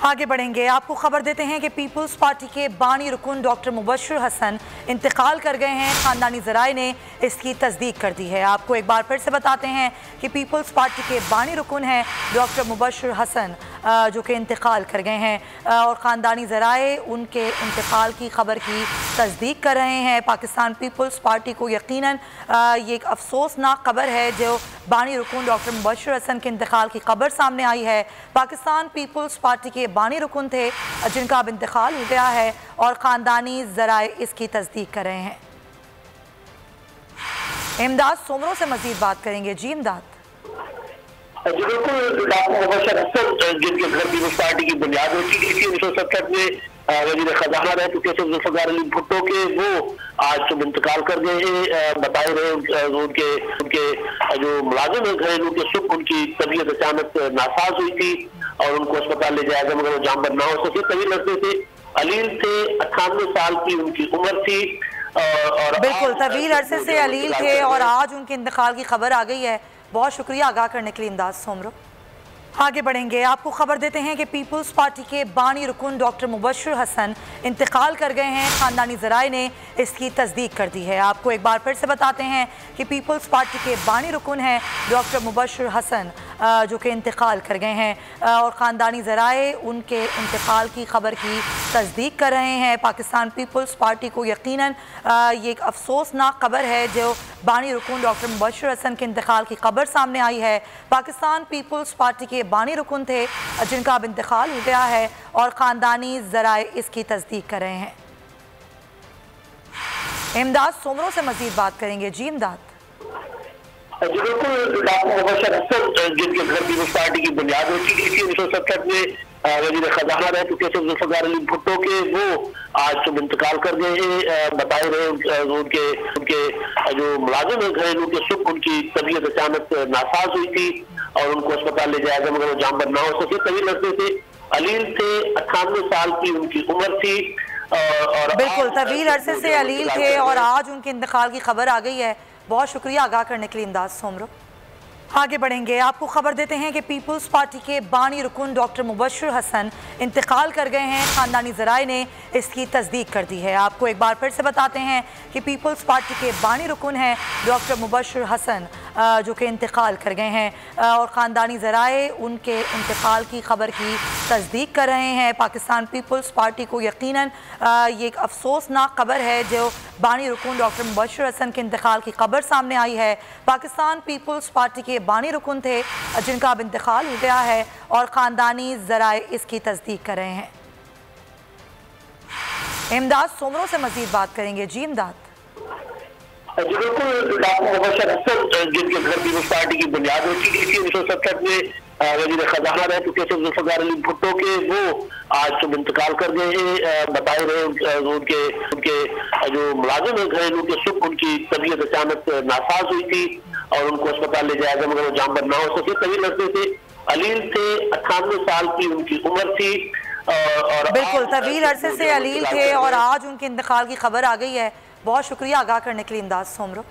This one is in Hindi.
आगे बढ़ेंगे। आपको खबर देते हैं कि पीपल्स पार्टी के बानी रुकन डॉक्टर मुबश्शिर हसन इंतकाल कर गए हैं। खानदानी ज़राए ने इसकी तस्दीक कर दी है। आपको एक बार फिर से बताते हैं कि पीपल्स पार्टी के बानी रुकन हैं डॉक्टर मुबश्शिर हसन, जो कि इंतकाल कर गए हैं और ख़ानदानी ज़राए उनके इंतकाल की खबर की तस्दीक कर रहे हैं। पाकिस्तान पीपल्स पार्टी को यकीनन ये एक अफसोसनाक खबर है जो बानी रुकन डॉक्टर मुबश्शिर हसन के इंतकाल की खबर सामने आई है। पाकिस्तान पीपल्स पार्टी के बानी रुकन थे जिनका अब इंतकाल हो गया है और ख़ानदानी ज़राए इसकी तस्दीक कर रहे हैं। इमदाद सोमरों से मज़ीद बात करेंगे। जी इमदाद। जी बिल्कुल, डॉक्टर मुबश्शिर हसन जिनके घर पीपल्स पार्टी की बुनियाद रखी गई थी 1967 में, वज़ीर खजाना रह चुके थे जुल्फ़िकार अली भुट्टो के, वो आज सुबह इंतकाल कर गए हैं। बताए रहे उनके जो मुलाजिम है घरेलू के सुख, उनकी तबीयत अचानक नासाज हुई थी और उनको अस्पताल ले जाया गया मगर वो जामबंद ना हो सके। तवील अरसे से अलील थे, 98 साल की उनकी उम्र थी और बिल्कुल तवील अरसे से अलील थे और आज उनके इंतकाल की खबर आ गई है। बहुत शुक्रिया आगाह करने के लिए इमदाद सोमरो। आगे बढ़ेंगे। आपको खबर देते हैं कि पीपल्स पार्टी के बानी रुकन डॉक्टर मुबश्शिर हसन इंतकाल कर गए हैं। खानदानी ज़राए ने इसकी तस्दीक कर दी है। आपको एक बार फिर से बताते हैं कि पीपल्स पार्टी के बानी रुकन हैं डॉक्टर मुबश्शिर हसन, जो कि इंतकाल कर गए हैं और ख़ानदानी ज़राए उनके इंतकाल की खबर की तस्दीक कर रहे हैं। पाकिस्तान पीपल्स पार्टी को यकीनन ये एक अफसोसनाक खबर है जो बानी रुकन डॉक्टर मुबश्शिर हसन के इंतकाल की खबर सामने आई है। पाकिस्तान पीपल्स पार्टी के बानी रुकन थे जिनका अब इंतकाल हो गया है और ख़ानदानी ज़राए इसकी तस्दीक कर रहे हैं। इमदाद सोमरों से मज़ीद बात करेंगे। जी इमदाद। जी बिल्कुल, डॉक्टर मुबश्शिर हसन जिनके घर पीपल्स पार्टी की बुनियाद रखी गई थी 1967 में, वज़ीर खजाना रह चुके थे जुल्फ़िकार अली भुट्टो के, वो आज सुबह इंतकाल कर गए हैं। बताए रहे उनके जो मुलाजिम है घरेलू के सुख, उनकी तबीयत अचानक नासाज हुई थी और उनको अस्पताल ले जाया गया मगर वो जामबंद ना हो सके। तवील अरसे से अलील थे, 98 साल की उनकी उम्र थी और बिल्कुल तवील अरसे से अलील थे और आज उनके इंतकाल की खबर आ गई है। बहुत शुक्रिया आगाह करने के लिए इमदाद सोमरो। आगे बढ़ेंगे। आपको खबर देते हैं कि पीपल्स पार्टी के बानी रुकन डॉक्टर मुबश्शिर हसन इंतकाल कर गए हैं। ख़ानदानी ज़राए ने इसकी तस्दीक कर दी है। आपको एक बार फिर से बताते हैं कि पीपल्स पार्टी के बानी रुकन हैं डॉक्टर मुबश्शिर हसन, जो कि इंतकाल कर गए हैं और ख़ानदानी ज़राए उनके इंतकाल की खबर की तस्दीक कर रहे हैं। पाकिस्तान पीपल्स पार्टी को यकीनन ये एक अफसोसनाक खबर है जो बानी रुकन डॉक्टर मुबश्शिर हसन के इंतकाल की खबर सामने आई है। पाकिस्तान पीपल्स पार्टी के बानी रुकन थे जिनका अब इंतकाल हो गया है और ख़ानदानी ज़राए इसकी तस्दीक कर रहे हैं। इमदाद सोमरों से मज़ीद बात करेंगे। जी इमदाद। जी बिल्कुल, डॉक्टर मुबश्शिर हसन जिनके घर पीपल्स पार्टी की बुनियाद रखी गई थी 1967 में, वज़ीर खजाना रह चुके थे जुल्फ़िकार अली भुट्टो के, वो आज सुबह इंतकाल कर गए हैं। बताए रहे उनके जो मुलाजिम है घरेलू के सुख, उनकी तबीयत अचानक नासाज हुई थी और उनको अस्पताल ले जाया गया मगर वो जामबंद ना हो सके। तवील अरसे से अलील थे, 98 साल की उनकी उम्र थी और बिल्कुल तवील अरसे से अलील थे और आज उनके इंतकाल की खबर आ गई है। बहुत शुक्रिया आगाह करने के लिए इमदाद सोमरो।